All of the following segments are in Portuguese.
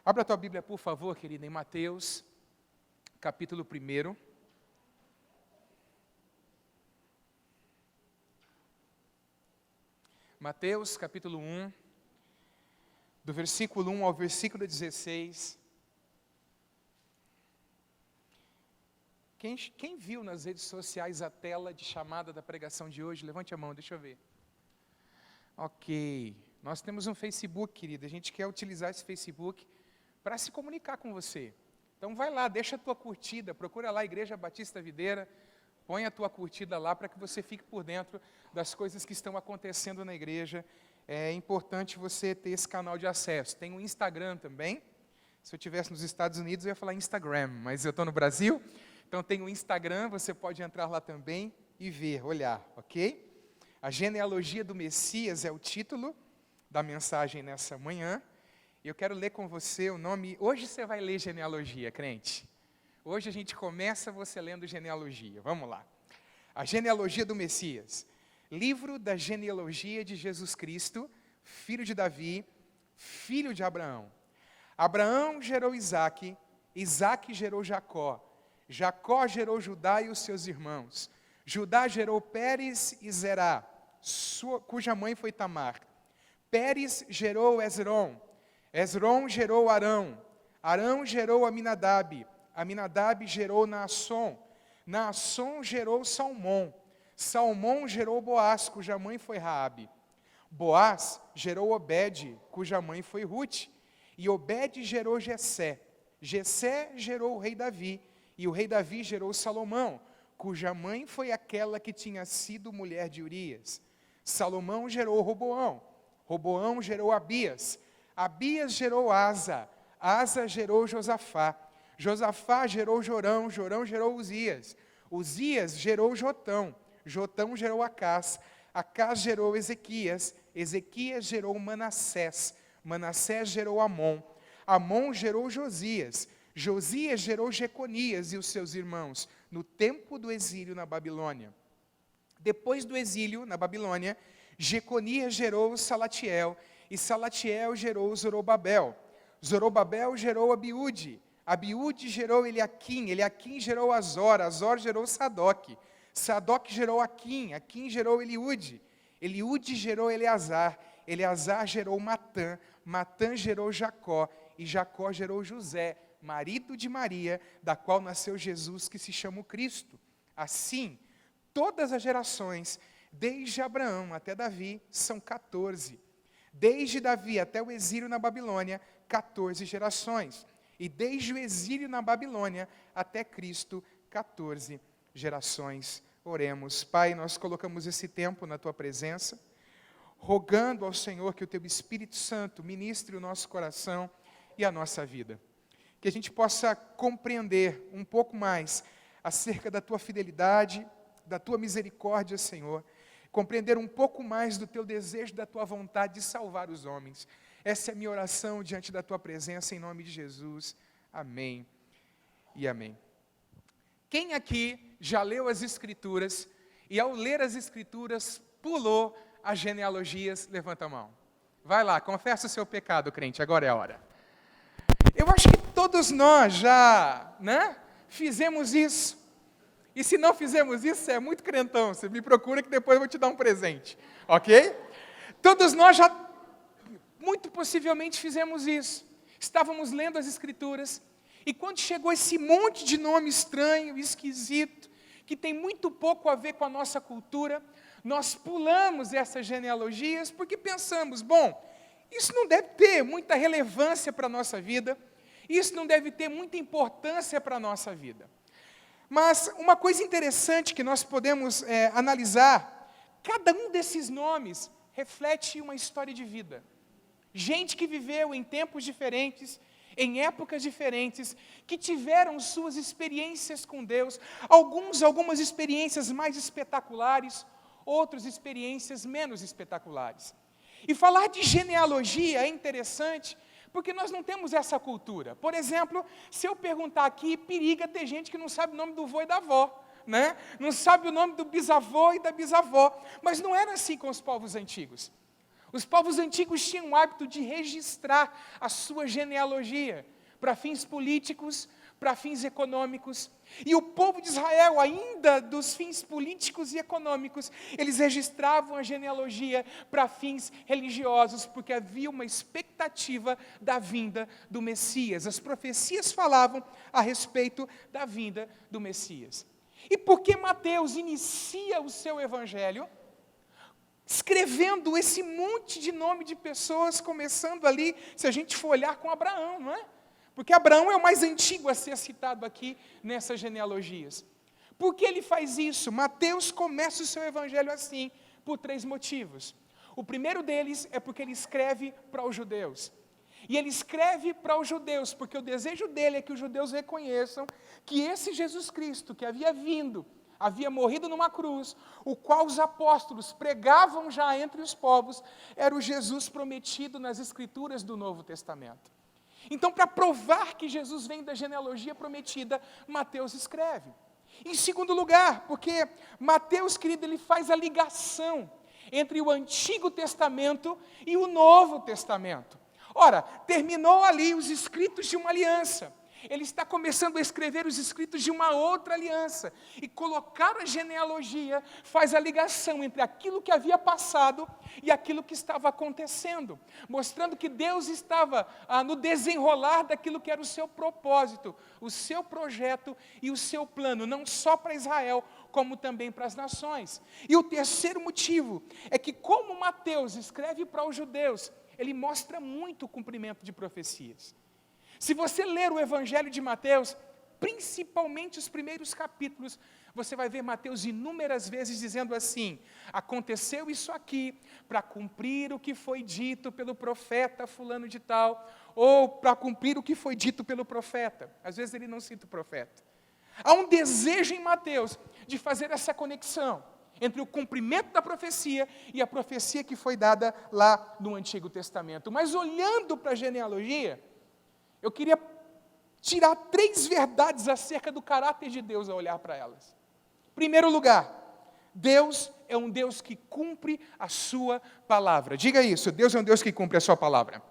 Abra a tua Bíblia, por favor, querida, em Mateus, capítulo 1. Mateus, capítulo 1, do versículo 1 ao versículo 16. Quem viu nas redes sociais a tela de chamada da pregação de hoje? Levante a mão, deixa eu ver. Ok. Nós temos um Facebook, querida. A gente quer utilizar esse Facebook para se comunicar com você. Então vai lá, deixa a tua curtida, procura lá a Igreja Batista Videira, põe a tua curtida lá para que você fique por dentro das coisas que estão acontecendo na igreja. É importante você ter esse canal de acesso. Tem o Instagram também. Se eu estivesse nos Estados Unidos, eu ia falar Instagram, mas eu estou no Brasil. Então tem o Instagram, você pode entrar lá também e ver, olhar, ok? A genealogia do Messias é o título da mensagem nessa manhã. E eu quero ler com você o nome. Hoje você vai ler genealogia, crente. Hoje a gente começa você lendo genealogia. Vamos lá. A genealogia do Messias. Livro da genealogia de Jesus Cristo, filho de Davi, filho de Abraão. Abraão gerou Isaque, Isaque gerou Jacó. Jacó gerou Judá e os seus irmãos. Judá gerou Pérez e Zerá, cuja mãe foi Tamar. Pérez gerou Hezron. Hezron gerou Arão. Arão gerou Aminadab. Aminadab gerou Naasson. Naasson gerou Salmão. Salmão gerou Boaz, cuja mãe foi Raabe. Boaz gerou Obed, cuja mãe foi Rute. E Obed gerou Jessé. Jessé gerou o rei Davi. E o rei Davi gerou Salomão, cuja mãe foi aquela que tinha sido mulher de Urias. Salomão gerou Roboão. Roboão gerou Abias. Abias gerou Asa. Asa gerou Josafá. Josafá gerou Jorão. Jorão gerou Uzias. Uzias gerou Jotão. Jotão gerou Acás. Acás gerou Ezequias. Ezequias gerou Manassés. Manassés gerou Amon. Amon gerou Josias. Josias gerou Jeconias e os seus irmãos, no tempo do exílio na Babilônia. Depois do exílio na Babilônia, Jeconias gerou Salatiel, e Salatiel gerou Zorobabel. Zorobabel gerou Abiúde. Abiúde gerou Eliaquim. Eliaquim gerou Azor. Azor gerou Sadoc. Sadoc gerou Aquim. Aquim gerou Eliúde. Eliúde gerou Eleazar. Eleazar gerou Matã. Matã gerou Jacó. E Jacó gerou José, marido de Maria, da qual nasceu Jesus, que se chama o Cristo. Assim, todas as gerações, desde Abraão até Davi, são 14. Desde Davi até o exílio na Babilônia, 14 gerações. E desde o exílio na Babilônia até Cristo, 14 gerações. Oremos. Pai, nós colocamos esse tempo na Tua presença, rogando ao Senhor que o Teu Espírito Santo ministre o nosso coração e a nossa vida. Que a gente possa compreender um pouco mais acerca da Tua fidelidade, da Tua misericórdia, Senhor. Compreender um pouco mais do Teu desejo, da Tua vontade de salvar os homens. Essa é a minha oração diante da Tua presença, em nome de Jesus. Amém e amém. Quem aqui já leu as Escrituras e ao ler as Escrituras pulou as genealogias? Levanta a mão. Vai lá, confessa o seu pecado, crente, agora é a hora. Eu acho que todos nós já, fizemos isso. E se não fizemos isso, você é muito crentão. Você me procura que depois eu vou te dar um presente. Ok? Todos nós já, muito possivelmente, fizemos isso. Estávamos lendo as Escrituras. E quando chegou esse monte de nome estranho, esquisito, que tem muito pouco a ver com a nossa cultura, nós pulamos essas genealogias porque pensamos, bom, isso não deve ter muita relevância para a nossa vida, isso não deve ter muita importância para a nossa vida. Mas uma coisa interessante que nós podemos analisar, cada um desses nomes reflete uma história de vida. Gente que viveu em tempos diferentes, em épocas diferentes, que tiveram suas experiências com Deus, algumas experiências mais espetaculares, outras experiências menos espetaculares. E falar de genealogia é interessante, porque nós não temos essa cultura. Por exemplo, se eu perguntar aqui, periga ter gente que não sabe o nome do avô e da avó, Não sabe o nome do bisavô e da bisavó. Mas não era assim com os povos antigos. Os povos antigos tinham o hábito de registrar a sua genealogia para fins políticos, para fins econômicos. E o povo de Israel, ainda dos fins políticos e econômicos, eles registravam a genealogia para fins religiosos, porque havia uma expectativa da vinda do Messias. As profecias falavam a respeito da vinda do Messias. E por que Mateus inicia o seu evangelho escrevendo esse monte de nome de pessoas, começando ali, se a gente for olhar com Abraão, não é? Porque Abraão é o mais antigo a ser citado aqui nessas genealogias. Por que ele faz isso? Mateus começa o seu evangelho assim, por 3 motivos. O primeiro deles é porque ele escreve para os judeus. E ele escreve para os judeus, porque o desejo dele é que os judeus reconheçam que esse Jesus Cristo, que havia vindo, havia morrido numa cruz, o qual os apóstolos pregavam já entre os povos, era o Jesus prometido nas Escrituras do Novo Testamento. Então, para provar que Jesus vem da genealogia prometida, Mateus escreve. Em segundo lugar, porque Mateus, querido, ele faz a ligação entre o Antigo Testamento e o Novo Testamento. Ora, terminou ali os escritos de uma aliança. Ele está começando a escrever os escritos de uma outra aliança. E colocar a genealogia faz a ligação entre aquilo que havia passado e aquilo que estava acontecendo. Mostrando que Deus estava no desenrolar daquilo que era o seu propósito, o seu projeto e o seu plano, não só para Israel, como também para as nações. E o terceiro motivo é que, como Mateus escreve para os judeus, ele mostra muito o cumprimento de profecias. Se você ler o Evangelho de Mateus, principalmente os primeiros capítulos, você vai ver Mateus inúmeras vezes dizendo assim: aconteceu isso aqui para cumprir o que foi dito pelo profeta fulano de tal, ou para cumprir o que foi dito pelo profeta. Às vezes ele não cita o profeta. Há um desejo em Mateus de fazer essa conexão entre o cumprimento da profecia e a profecia que foi dada lá no Antigo Testamento. Mas olhando para a genealogia, eu queria tirar 3 verdades acerca do caráter de Deus ao olhar para elas. Em primeiro lugar, Deus é um Deus que cumpre a sua palavra. Diga isso, Deus é um Deus que cumpre a sua palavra.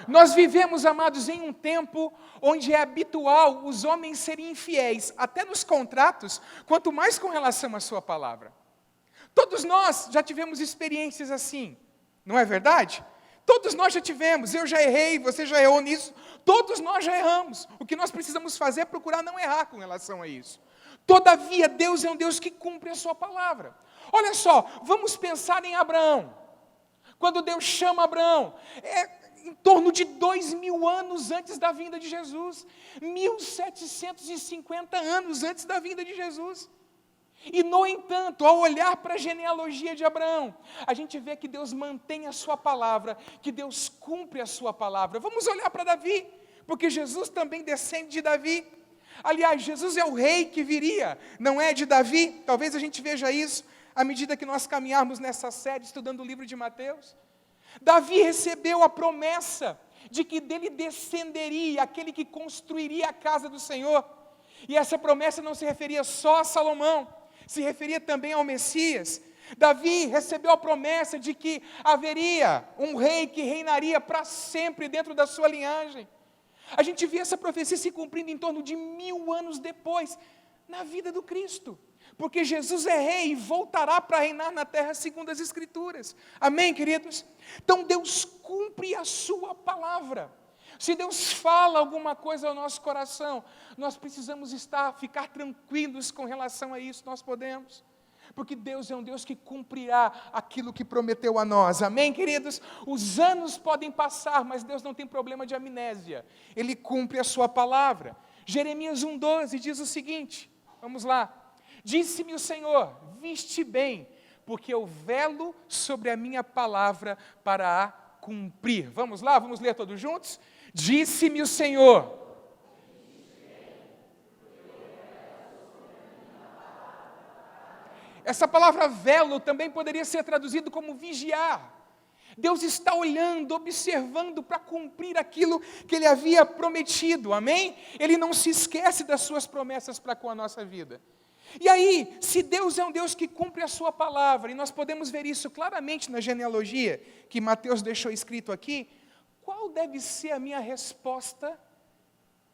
Nós vivemos, amados, em um tempo onde é habitual os homens serem infiéis, até nos contratos, quanto mais com relação à sua palavra. Todos nós já tivemos experiências assim, não é verdade? Todos nós já tivemos, eu já errei, você já errou nisso, todos nós já erramos. O que nós precisamos fazer é procurar não errar com relação a isso. Todavia, Deus é um Deus que cumpre a sua palavra. Olha só, vamos pensar em Abraão. Quando Deus chama Abraão, em torno de 2000 anos antes da vinda de Jesus, 1750 anos antes da vinda de Jesus. E, no entanto, ao olhar para a genealogia de Abraão, a gente vê que Deus mantém a sua palavra, que Deus cumpre a sua palavra. Vamos olhar para Davi, porque Jesus também descende de Davi. Aliás, Jesus é o rei que viria, não é de Davi? Talvez a gente veja isso à medida que nós caminharmos nessa série, estudando o livro de Mateus. Davi recebeu a promessa de que dele descenderia aquele que construiria a casa do Senhor. E essa promessa não se referia só a Salomão, se referia também ao Messias. Davi recebeu a promessa de que haveria um rei que reinaria para sempre dentro da sua linhagem. A gente vê essa profecia se cumprindo em torno de 1000 anos depois, na vida do Cristo. Porque Jesus é rei e voltará para reinar na terra segundo as Escrituras. Amém, queridos? Então Deus cumpre a sua palavra. Se Deus fala alguma coisa ao nosso coração, nós precisamos ficar tranquilos com relação a isso, nós podemos. Porque Deus é um Deus que cumprirá aquilo que prometeu a nós. Amém, queridos? Os anos podem passar, mas Deus não tem problema de amnésia. Ele cumpre a sua palavra. Jeremias 1,12 diz o seguinte, vamos lá. Disse-me o Senhor, viste bem, porque eu velo sobre a minha palavra para a cumprir. Vamos lá, vamos ler todos juntos? Disse-me o Senhor. Essa palavra velo também poderia ser traduzido como vigiar. Deus está olhando, observando para cumprir aquilo que Ele havia prometido, amém? Ele não se esquece das suas promessas para com a nossa vida. E aí, se Deus é um Deus que cumpre a sua palavra, e nós podemos ver isso claramente na genealogia que Mateus deixou escrito aqui, qual deve ser a minha resposta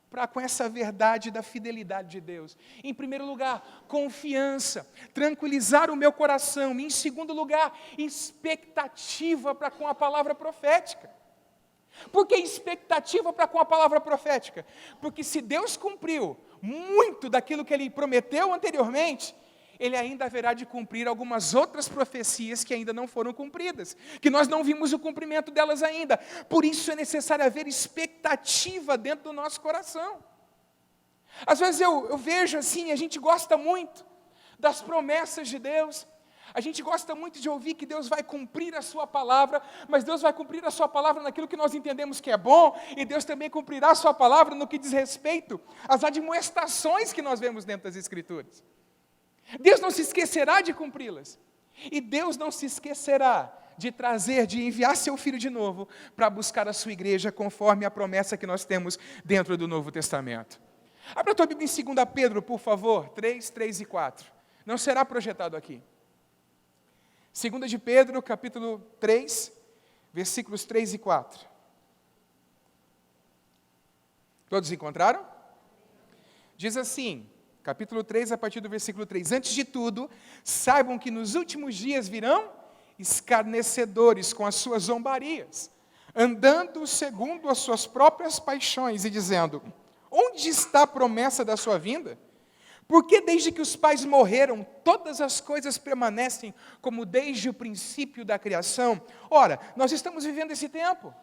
para com essa verdade da fidelidade de Deus? Em primeiro lugar, confiança, tranquilizar o meu coração. E em segundo lugar, expectativa para com a palavra profética. Por que expectativa para com a palavra profética? Porque se Deus cumpriu muito daquilo que Ele prometeu anteriormente, Ele ainda haverá de cumprir algumas outras profecias que ainda não foram cumpridas, que nós não vimos o cumprimento delas ainda. Por isso é necessário haver expectativa dentro do nosso coração. Às vezes eu vejo assim, a gente gosta muito das promessas de Deus, a gente gosta muito de ouvir que Deus vai cumprir a sua palavra, mas Deus vai cumprir a sua palavra naquilo que nós entendemos que é bom, e Deus também cumprirá a sua palavra no que diz respeito às admoestações que nós vemos dentro das Escrituras. Deus não se esquecerá de cumpri-las, e Deus não se esquecerá de enviar seu Filho de novo, para buscar a sua igreja, conforme a promessa que nós temos dentro do Novo Testamento. Abra a tua Bíblia em 2 Pedro, por favor, 3, 3 e 4. Não será projetado aqui. 2 de Pedro, capítulo 3, versículos 3 e 4. Todos encontraram? Diz assim, capítulo 3, a partir do versículo 3. Antes de tudo, saibam que nos últimos dias virão escarnecedores com as suas zombarias, andando segundo as suas próprias paixões e dizendo: onde está a promessa da sua vinda? Porque desde que os pais morreram, todas as coisas permanecem como desde o princípio da criação? Ora, nós estamos vivendo esse tempo.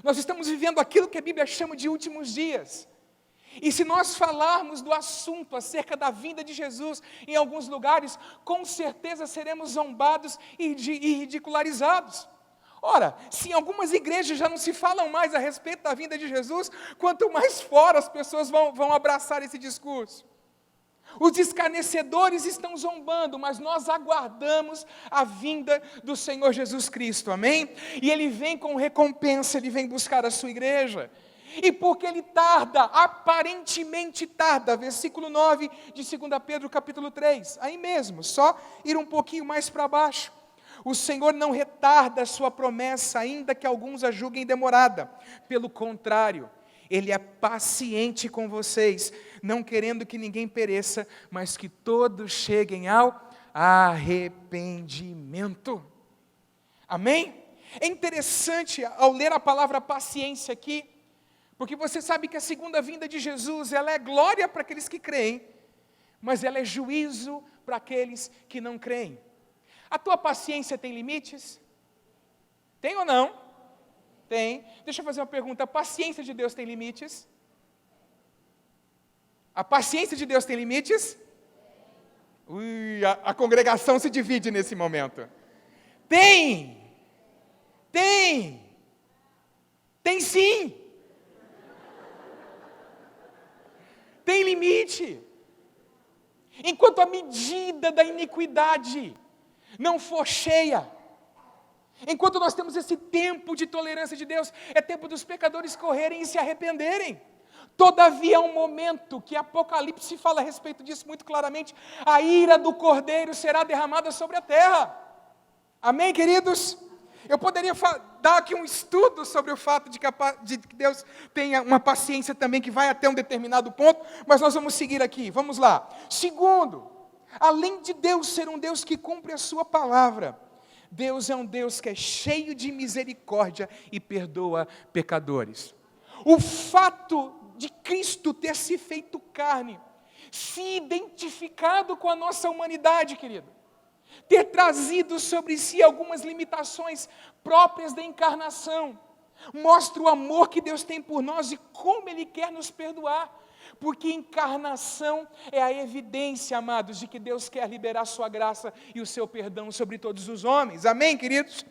Nós estamos vivendo aquilo que a Bíblia chama de últimos dias. E se nós falarmos do assunto acerca da vinda de Jesus em alguns lugares, com certeza seremos zombados e ridicularizados. Ora, se em algumas igrejas já não se falam mais a respeito da vinda de Jesus, quanto mais fora as pessoas vão abraçar esse discurso. Os escarnecedores estão zombando, mas nós aguardamos a vinda do Senhor Jesus Cristo, amém? E Ele vem com recompensa, Ele vem buscar a sua igreja. E porque Ele tarda, aparentemente tarda, versículo 9 de 2 Pedro capítulo 3, aí mesmo, só ir um pouquinho mais para baixo. O Senhor não retarda a sua promessa, ainda que alguns a julguem demorada. Pelo contrário, Ele é paciente com vocês, não querendo que ninguém pereça, mas que todos cheguem ao arrependimento. Amém? É interessante, ao ler a palavra paciência aqui, porque você sabe que a segunda vinda de Jesus, ela é glória para aqueles que creem, mas ela é juízo para aqueles que não creem. A tua paciência tem limites? Tem ou não? Tem. Deixa eu fazer uma pergunta. A paciência de Deus tem limites? A paciência de Deus tem limites? A congregação se divide nesse momento. Tem! Tem! Tem sim! Tem limite. Enquanto a medida da iniquidade não for cheia, enquanto nós temos esse tempo de tolerância de Deus, é tempo dos pecadores correrem e se arrependerem. Todavia é um momento que Apocalipse fala a respeito disso muito claramente: a ira do Cordeiro será derramada sobre a terra. Amém, queridos? Eu poderia dar aqui um estudo sobre o fato de que Deus tenha uma paciência também que vai até um determinado ponto, mas nós vamos seguir aqui, vamos lá. Segundo, além de Deus ser um Deus que cumpre a sua palavra, Deus é um Deus que é cheio de misericórdia e perdoa pecadores. O fato de Cristo ter se feito carne, se identificado com a nossa humanidade, querido, ter trazido sobre si algumas limitações próprias da encarnação, mostra o amor que Deus tem por nós e como Ele quer nos perdoar. Porque encarnação é a evidência, amados, de que Deus quer liberar a sua graça e o seu perdão sobre todos os homens. Amém, queridos?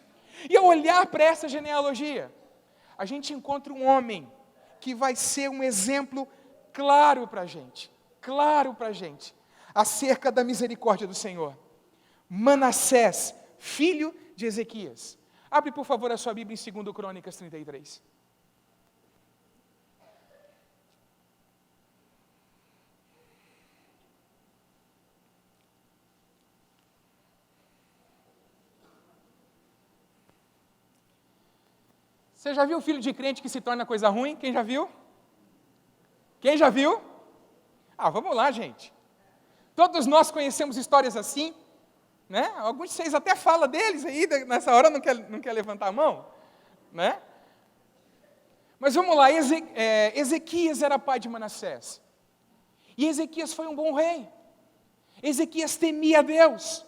E ao olhar para essa genealogia, a gente encontra um homem que vai ser um exemplo claro para a gente, acerca da misericórdia do Senhor. Manassés, filho de Ezequias. Abre, por favor, a sua Bíblia em 2 Crônicas 33. Você já viu filho de crente que se torna coisa ruim? Quem já viu? Quem já viu? Vamos lá, gente. Todos nós conhecemos histórias assim, né? Alguns de vocês até falam deles aí, nessa hora não quer levantar a mão, né? Mas vamos lá, Ezequias era pai de Manassés. E Ezequias foi um bom rei. Ezequias temia a Deus.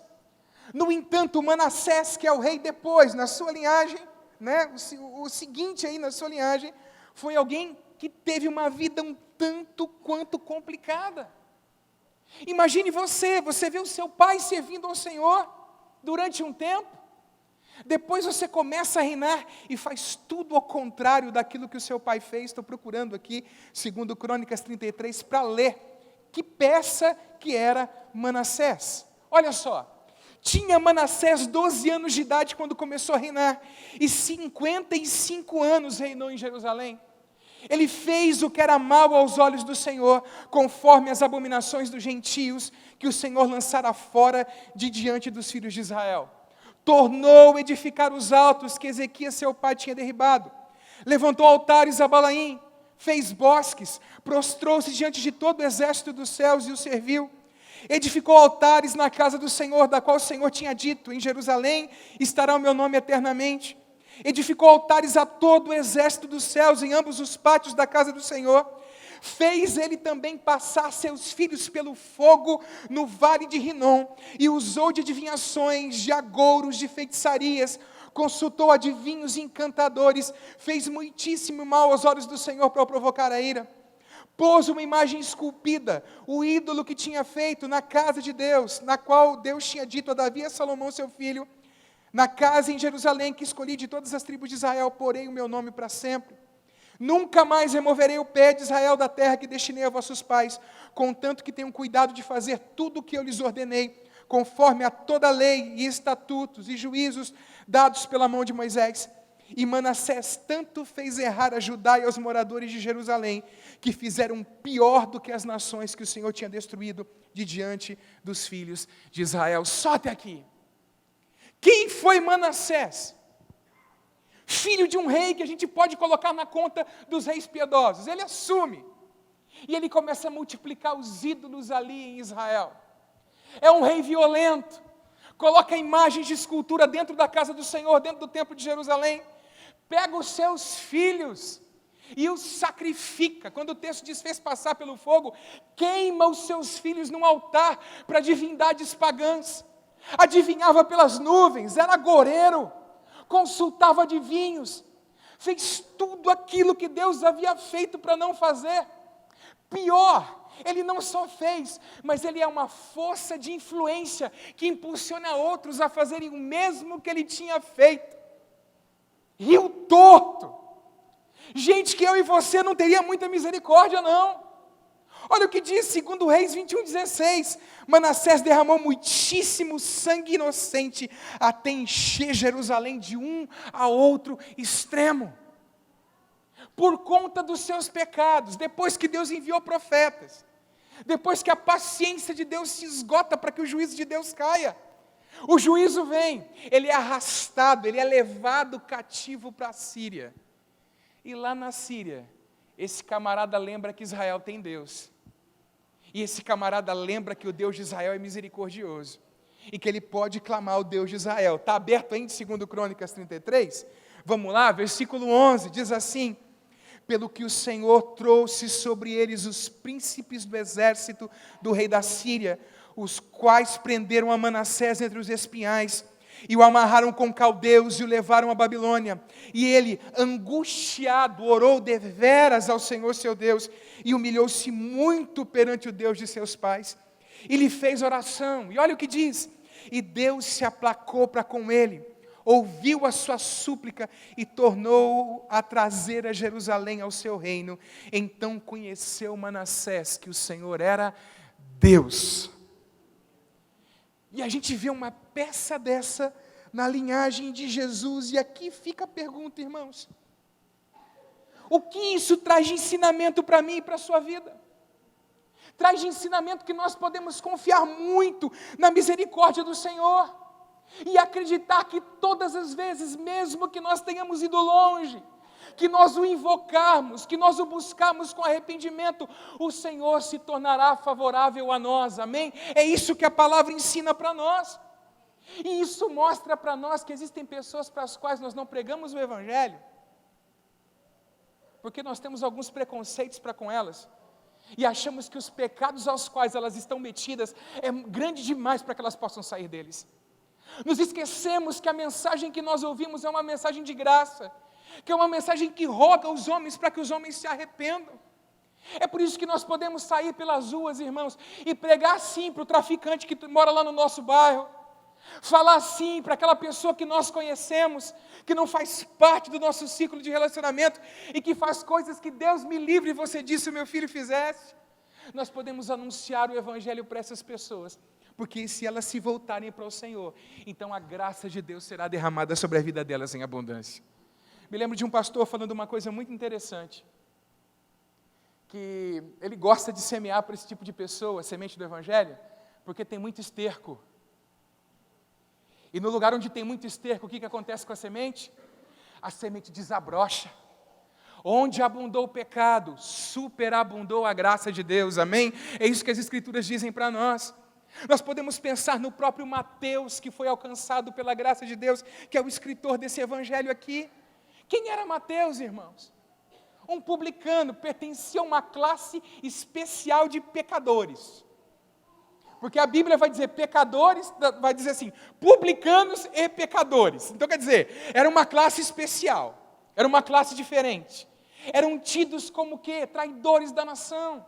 No entanto, Manassés, que é o rei depois, na sua linhagem, né, o seguinte aí na sua linhagem, foi alguém que teve uma vida um tanto quanto complicada. Imagine você vê o seu pai servindo ao Senhor durante um tempo, depois você começa a reinar e faz tudo ao contrário daquilo que o seu pai fez. Estou procurando aqui, segundo Crônicas 33, para ler que peça que era Manassés. Olha só, tinha Manassés 12 anos de idade quando começou a reinar, e 55 anos reinou em Jerusalém. Ele fez o que era mal aos olhos do Senhor, conforme as abominações dos gentios, que o Senhor lançara fora de diante dos filhos de Israel. Tornou edificar os altos que Ezequias seu pai tinha derribado. Levantou altares a Balaim, fez bosques, prostrou-se diante de todo o exército dos céus e o serviu. Edificou altares na casa do Senhor, da qual o Senhor tinha dito: em Jerusalém estará o meu nome eternamente. Edificou altares a todo o exército dos céus em ambos os pátios da casa do Senhor. Fez ele também passar seus filhos pelo fogo no vale de Rinom, e usou de adivinhações, de agouros, de feitiçarias, consultou adivinhos e encantadores, fez muitíssimo mal aos olhos do Senhor para o provocar a ira. Pôs uma imagem esculpida, o ídolo que tinha feito na casa de Deus, na qual Deus tinha dito a Davi e a Salomão seu filho: na casa em Jerusalém que escolhi de todas as tribos de Israel, porei o meu nome para sempre. Nunca mais removerei o pé de Israel da terra que destinei a vossos pais, contanto que tenham cuidado de fazer tudo o que eu lhes ordenei, conforme a toda a lei e estatutos e juízos dados pela mão de Moisés. E Manassés tanto fez errar a Judá e aos moradores de Jerusalém, que fizeram pior do que as nações que o Senhor tinha destruído de diante dos filhos de Israel. Só até aqui. Quem foi Manassés? Filho de um rei que a gente pode colocar na conta dos reis piedosos. Ele assume. E ele começa a multiplicar os ídolos ali em Israel. É um rei violento. Coloca imagens de escultura dentro da casa do Senhor, dentro do templo de Jerusalém. Pega os seus filhos e os sacrifica. Quando o texto diz fez passar pelo fogo, queima os seus filhos num altar para divindades pagãs. Adivinhava pelas nuvens, era agoureiro, consultava adivinhos, fez tudo aquilo que Deus havia feito para não fazer. Pior, ele não só fez, mas ele é uma força de influência que impulsiona outros a fazerem o mesmo que ele tinha feito. Rio torto. Gente que eu e você não teria muita misericórdia, não. Olha o que diz, segundo Reis 21:16, Manassés derramou muitíssimo sangue inocente, até encher Jerusalém de um a outro extremo. Por conta dos seus pecados, depois que Deus enviou profetas, depois que a paciência de Deus se esgota para que o juízo de Deus caia, o juízo vem, ele é arrastado, ele é levado cativo para a Síria. E lá na Síria, esse camarada lembra que Israel tem Deus. E esse camarada lembra que o Deus de Israel é misericordioso. E que ele pode clamar ao Deus de Israel. Está aberto ainda em 2 Crônicas 33? Vamos lá, versículo 11, diz assim: pelo que o Senhor trouxe sobre eles os príncipes do exército do rei da Síria, os quais prenderam a Manassés entre os espinhais, e o amarraram com caldeus e o levaram à Babilônia. E ele, angustiado, orou deveras ao Senhor seu Deus, e humilhou-se muito perante o Deus de seus pais. E lhe fez oração, e olha o que diz: e Deus se aplacou para com ele, ouviu a sua súplica, e tornou a trazer a Jerusalém ao seu reino. Então conheceu Manassés que o Senhor era Deus. E a gente vê uma peça dessa na linhagem de Jesus, e aqui fica a pergunta, irmãos: o que isso traz de ensinamento para mim e para a sua vida? Traz de ensinamento que nós podemos confiar muito na misericórdia do Senhor, e acreditar que todas as vezes, mesmo que nós tenhamos ido longe, que nós o invocarmos, que nós o buscarmos com arrependimento, o Senhor se tornará favorável a nós, amém? É isso que a palavra ensina para nós. E isso mostra para nós que existem pessoas para as quais nós não pregamos o Evangelho, porque nós temos alguns preconceitos para com elas, e achamos que os pecados aos quais elas estão metidas é grande demais para que elas possam sair deles. Nos esquecemos que a mensagem que nós ouvimos é uma mensagem de graça, que é uma mensagem que roga os homens para que os homens se arrependam. É por isso que nós podemos sair pelas ruas, irmãos, e pregar sim para o traficante que mora lá no nosso bairro, falar sim para aquela pessoa que nós conhecemos, que não faz parte do nosso ciclo de relacionamento e que faz coisas que Deus me livre, você disse, o meu filho fizesse. Nós podemos anunciar o Evangelho para essas pessoas, porque se elas se voltarem para o Senhor, então a graça de Deus será derramada sobre a vida delas em abundância. Me lembro de um pastor falando uma coisa muito interessante, que ele gosta de semear para esse tipo de pessoa, a semente do Evangelho, porque tem muito esterco. E no lugar onde tem muito esterco, o que acontece com a semente? A semente desabrocha. Onde abundou o pecado, superabundou a graça de Deus, amém? É isso que as Escrituras dizem para nós. Nós podemos pensar no próprio Mateus, que foi alcançado pela graça de Deus, que é o escritor desse evangelho aqui. Quem era Mateus, irmãos? Um publicano, pertencia a uma classe especial de pecadores. Porque a Bíblia vai dizer pecadores, vai dizer assim, publicanos e pecadores. Então quer dizer, era uma classe especial, era uma classe diferente. Eram tidos como o quê? Traidores da nação.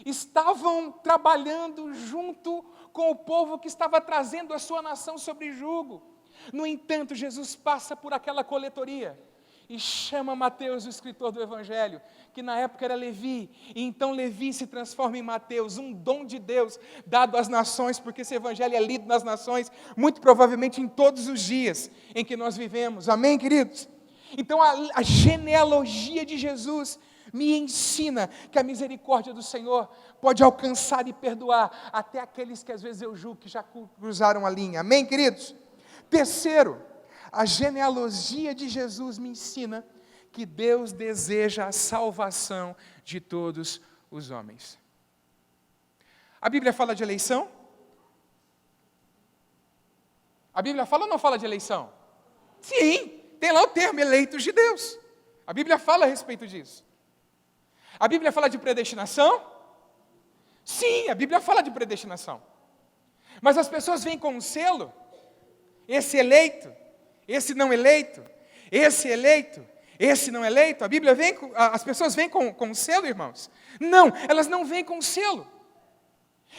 Estavam trabalhando junto com o povo que estava trazendo a sua nação sobre jugo. No entanto, Jesus passa por aquela coletoria e chama Mateus, o escritor do Evangelho, que na época era Levi, e então Levi se transforma em Mateus, um dom de Deus dado às nações, porque esse Evangelho é lido nas nações, muito provavelmente em todos os dias em que nós vivemos, amém, queridos? Então a genealogia de Jesus me ensina que a misericórdia do Senhor pode alcançar e perdoar até aqueles que às vezes eu julgo que já cruzaram a linha, amém, queridos? Terceiro, a genealogia de Jesus me ensina que Deus deseja a salvação de todos os homens. A Bíblia fala de eleição? A Bíblia fala ou não fala de eleição? Sim, tem lá o termo eleitos de Deus. A Bíblia fala a respeito disso. A Bíblia fala de predestinação? Sim, a Bíblia fala de predestinação. Mas as pessoas vêm com um selo, esse eleito, esse não eleito, esse eleito, esse não eleito. A Bíblia vem, as pessoas vêm com um selo, irmãos? Não, elas não vêm com selo.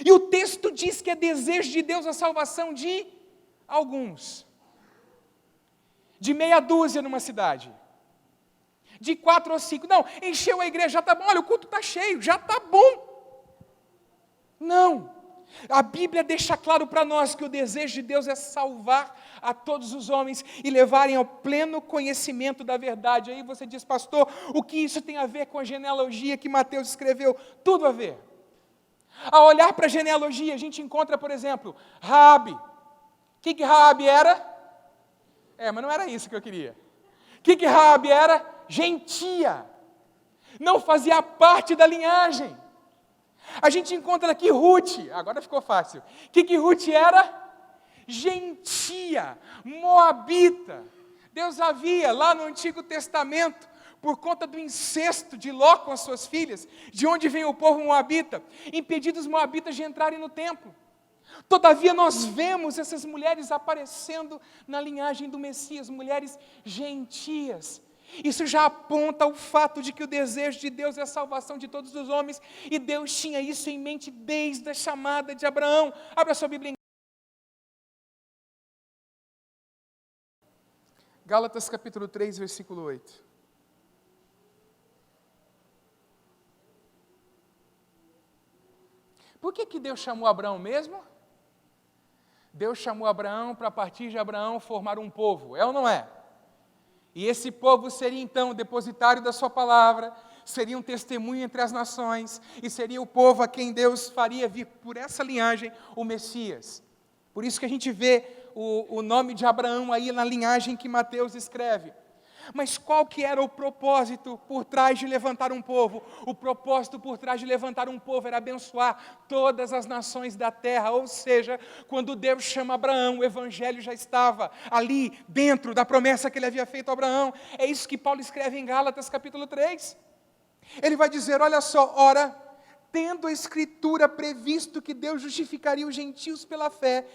E o texto diz que é desejo de Deus a salvação de alguns. De meia dúzia numa cidade. De 4 ou 5. Não, encheu a igreja, já está bom. Olha, o culto está cheio, já está bom. Não. A Bíblia deixa claro para nós que o desejo de Deus é salvar a todos os homens e levarem ao pleno conhecimento da verdade. Aí você diz, pastor, o que isso tem a ver com a genealogia que Mateus escreveu? Tudo a ver. Ao olhar para a genealogia, a gente encontra, por exemplo, Raabe. O que Raabe era? Mas não era isso que eu queria. O que Raabe era? Gentia. Não fazia parte da linhagem. A gente encontra aqui Ruth, agora ficou fácil. O que Ruth era? Gentia, moabita. Deus havia, lá no Antigo Testamento, por conta do incesto de Ló com as suas filhas, de onde vem o povo moabita, impedido os moabitas de entrarem no templo. Todavia nós vemos essas mulheres aparecendo na linhagem do Messias, mulheres gentias. Isso já aponta o fato de que o desejo de Deus é a salvação de todos os homens, e Deus tinha isso em mente desde a chamada de Abraão. Abra sua Bíblia em Gálatas capítulo 3, versículo 8. Por que Deus chamou Abraão mesmo? Deus chamou Abraão para, a partir de Abraão, formar um povo, é ou não é? E esse povo seria então o depositário da sua palavra, seria um testemunho entre as nações, e seria o povo a quem Deus faria vir por essa linhagem o Messias. Por isso que a gente vê o nome de Abraão aí na linhagem que Mateus escreve. Mas qual que era o propósito por trás de levantar um povo? O propósito por trás de levantar um povo era abençoar todas as nações da terra. Ou seja, quando Deus chama Abraão, o evangelho já estava ali dentro da promessa que ele havia feito a Abraão. É isso que Paulo escreve em Gálatas capítulo 3. Ele vai dizer, olha só, ora, tendo a Escritura previsto que Deus justificaria os gentios pela fé,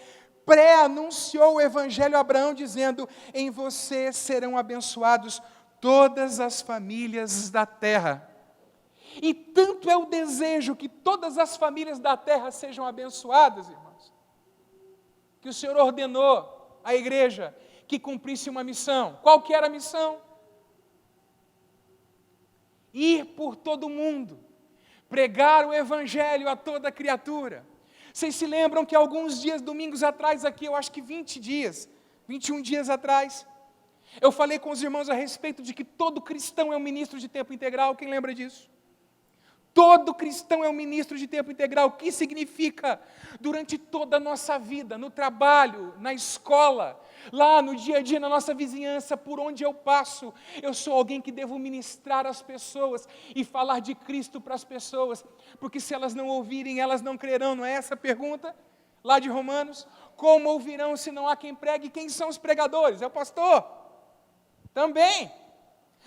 pré-anunciou o Evangelho a Abraão, dizendo, em você serão abençoados todas as famílias da terra. E tanto é o desejo que todas as famílias da terra sejam abençoadas, irmãos, que o Senhor ordenou à igreja que cumprisse uma missão. Qual que era a missão? Ir por todo o mundo, pregar o Evangelho a toda criatura. Vocês se lembram que alguns dias, domingos atrás aqui, eu acho que 21 dias atrás, eu falei com os irmãos a respeito de que todo cristão é um ministro de tempo integral. Quem lembra disso? Todo cristão é um ministro de tempo integral. O que significa? Durante toda a nossa vida, no trabalho, na escola, lá no dia a dia, na nossa vizinhança, por onde eu passo, eu sou alguém que devo ministrar às pessoas e falar de Cristo para as pessoas, porque se elas não ouvirem, elas não crerão. Não é essa a pergunta? Lá de Romanos, como ouvirão se não há quem pregue? Quem são os pregadores? É o pastor? Também.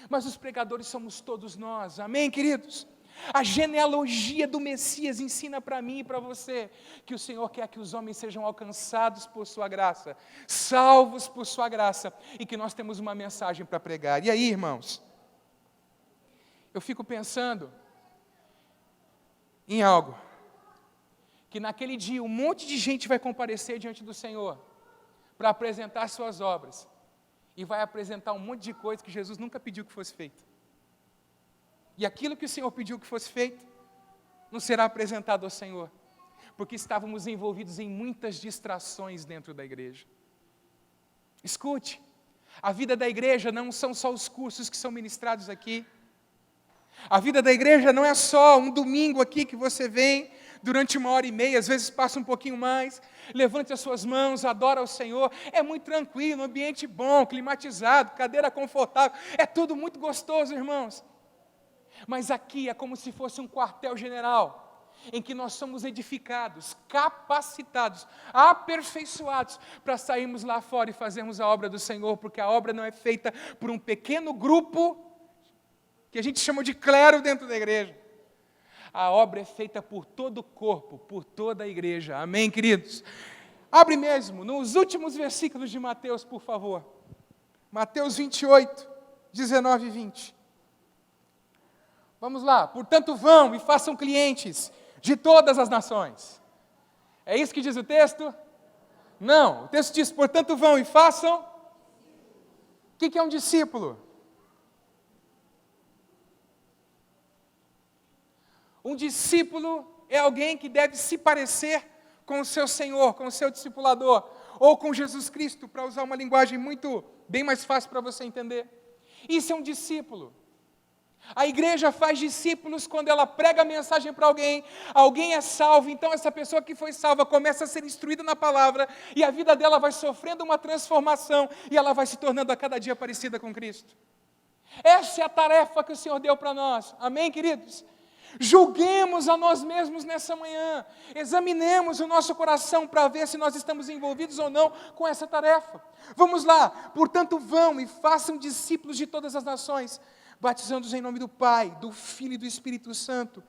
Mas os pregadores somos todos nós, amém, queridos? A genealogia do Messias ensina para mim e para você que o Senhor quer que os homens sejam alcançados por sua graça, salvos por sua graça, e que nós temos uma mensagem para pregar. E aí, irmãos, eu fico pensando em algo, que naquele dia um monte de gente vai comparecer diante do Senhor para apresentar suas obras, e vai apresentar um monte de coisa que Jesus nunca pediu que fosse feito. E aquilo que o Senhor pediu que fosse feito, não será apresentado ao Senhor, porque estávamos envolvidos em muitas distrações dentro da igreja. Escute, a vida da igreja não são só os cursos que são ministrados aqui. A vida da igreja não é só um domingo aqui que você vem durante 1h30, às vezes passa um pouquinho mais, levante as suas mãos, adora ao Senhor, é muito tranquilo, ambiente bom, climatizado, cadeira confortável, é tudo muito gostoso, irmãos. Mas aqui é como se fosse um quartel-general, em que nós somos edificados, capacitados, aperfeiçoados, para sairmos lá fora e fazermos a obra do Senhor, porque a obra não é feita por um pequeno grupo, que a gente chama de clero dentro da igreja. A obra é feita por todo o corpo, por toda a igreja, amém, queridos? Abre mesmo, nos últimos versículos de Mateus, por favor. Mateus 28, 19 e 20. Vamos lá, portanto vão e façam clientes de todas as nações. É isso que diz o texto? Não, o texto diz, portanto vão e façam. O que é um discípulo? Um discípulo é alguém que deve se parecer com o seu Senhor, com o seu discipulador, ou com Jesus Cristo, para usar uma linguagem bem mais fácil para você entender. Isso é um discípulo. A igreja faz discípulos quando ela prega a mensagem para alguém é salvo, então essa pessoa que foi salva começa a ser instruída na palavra, e a vida dela vai sofrendo uma transformação, e ela vai se tornando a cada dia parecida com Cristo. Essa é a tarefa que o Senhor deu para nós, amém, queridos? Julguemos a nós mesmos nessa manhã, examinemos o nosso coração para ver se nós estamos envolvidos ou não com essa tarefa. Vamos lá, portanto vão e façam discípulos de todas as nações, batizando-os em nome do Pai, do Filho e do Espírito Santo,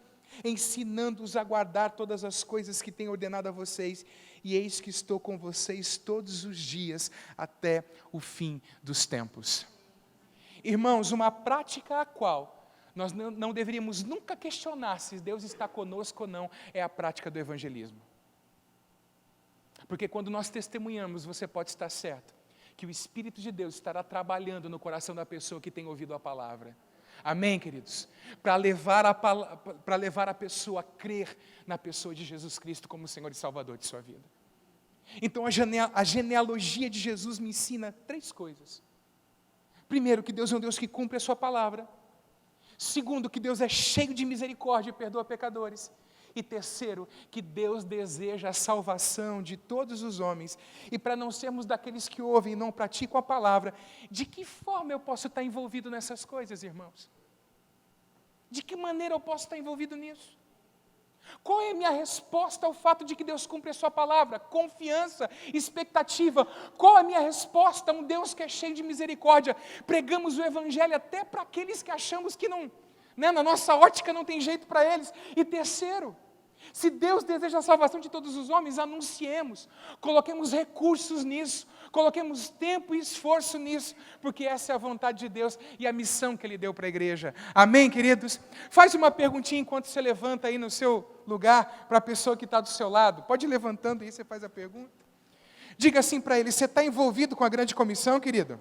ensinando-os a guardar todas as coisas que tenho ordenado a vocês, e eis que estou com vocês todos os dias, até o fim dos tempos. Irmãos, uma prática a qual nós não deveríamos nunca questionar se Deus está conosco ou não, é a prática do evangelismo. Porque quando nós testemunhamos, você pode estar certo que o Espírito de Deus estará trabalhando no coração da pessoa que tem ouvido a palavra. Amém, queridos? Para levar a pessoa a crer na pessoa de Jesus Cristo como Senhor e Salvador de sua vida. Então a genealogia de Jesus me ensina 3 coisas. Primeiro, que Deus é um Deus que cumpre a sua palavra. Segundo, que Deus é cheio de misericórdia e perdoa pecadores. E terceiro, que Deus deseja a salvação de todos os homens. E para não sermos daqueles que ouvem e não praticam a palavra, de que forma eu posso estar envolvido nessas coisas, irmãos? De que maneira eu posso estar envolvido nisso? Qual é a minha resposta ao fato de que Deus cumpre a sua palavra? Confiança, expectativa. Qual é a minha resposta a um Deus que é cheio de misericórdia? Pregamos o evangelho até para aqueles que achamos que não, na nossa ótica não tem jeito para eles. E terceiro, se Deus deseja a salvação de todos os homens, anunciemos, coloquemos recursos nisso, coloquemos tempo e esforço nisso, porque essa é a vontade de Deus e a missão que Ele deu para a igreja. Amém, queridos? Faz uma perguntinha enquanto você levanta aí no seu lugar, para a pessoa que está do seu lado. Pode ir levantando aí, você faz a pergunta. Diga assim para ele: você está envolvido com a grande comissão, querido?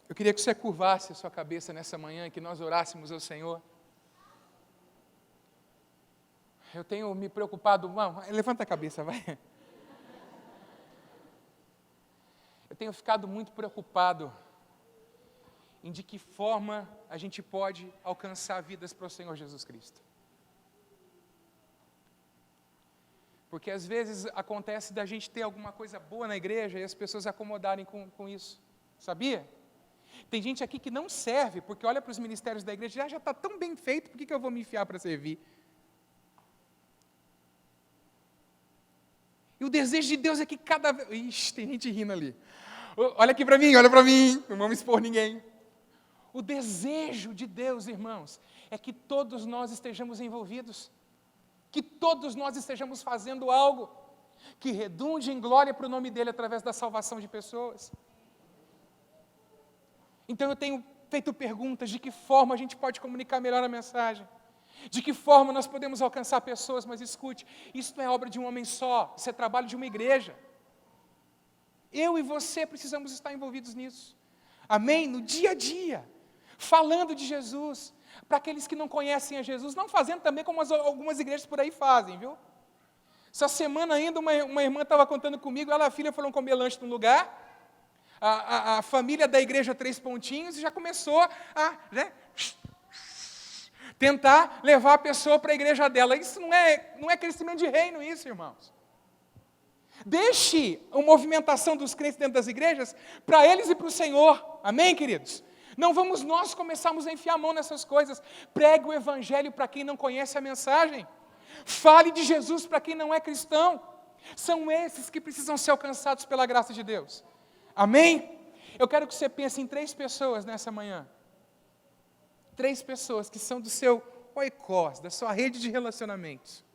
Eu queria que você curvasse a sua cabeça nessa manhã, que nós orássemos ao Senhor. Eu tenho me preocupado... levanta a cabeça, vai. Eu tenho ficado muito preocupado em de que forma a gente pode alcançar vidas para o Senhor Jesus Cristo. Porque às vezes acontece da gente ter alguma coisa boa na igreja e as pessoas se acomodarem com isso. Sabia? Tem gente aqui que não serve, porque olha para os ministérios da igreja, já está tão bem feito, por que eu vou me enfiar para servir? E o desejo de Deus é que cada vez... Ixi, tem gente rindo ali. Olha aqui para mim, não vamos expor ninguém. O desejo de Deus, irmãos, é que todos nós estejamos envolvidos, que todos nós estejamos fazendo algo que redunde em glória para o nome dEle através da salvação de pessoas. Então eu tenho feito perguntas de que forma a gente pode comunicar melhor a mensagem, de que forma nós podemos alcançar pessoas, mas escute, isso não é obra de um homem só, isso é trabalho de uma igreja. Eu e você precisamos estar envolvidos nisso, amém? No dia a dia, falando de Jesus, para aqueles que não conhecem a Jesus, não fazendo também como algumas igrejas por aí fazem, viu? Essa semana ainda uma irmã estava contando comigo, ela e a filha foram comer lanche num lugar, a família da igreja 3 Pontinhos já começou a tentar levar a pessoa para a igreja dela. Isso não é crescimento de reino, isso, irmãos. Deixe a movimentação dos crentes dentro das igrejas para eles e para o Senhor. Amém, queridos? Não vamos nós começarmos a enfiar a mão nessas coisas. Pregue o evangelho para quem não conhece a mensagem. Fale de Jesus para quem não é cristão. São esses que precisam ser alcançados pela graça de Deus. Amém? Eu quero que você pense em 3 pessoas nessa manhã. 3 pessoas que são do seu oikos, da sua rede de relacionamentos.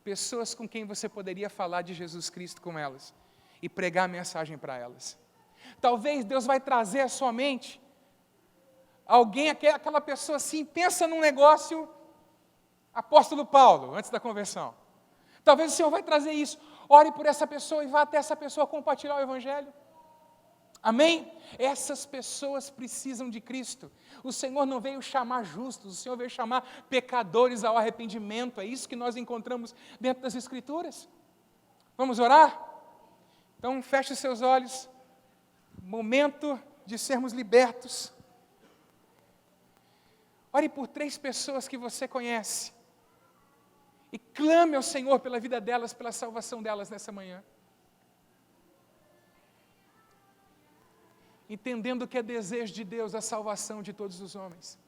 Pessoas com quem você poderia falar de Jesus Cristo com elas e pregar a mensagem para elas. Talvez Deus vai trazer à sua mente alguém, aquela pessoa assim, pensa num negócio, apóstolo Paulo, antes da conversão. Talvez o Senhor vai trazer isso. Ore por essa pessoa e vá até essa pessoa compartilhar o evangelho. Amém? Essas pessoas precisam de Cristo. O Senhor não veio chamar justos, o Senhor veio chamar pecadores ao arrependimento. É isso que nós encontramos dentro das Escrituras. Vamos orar? Então feche os seus olhos. Momento de sermos libertos. Ore por 3 pessoas que você conhece. E clame ao Senhor pela vida delas, pela salvação delas nessa manhã. Entendendo que é desejo de Deus a salvação de todos os homens.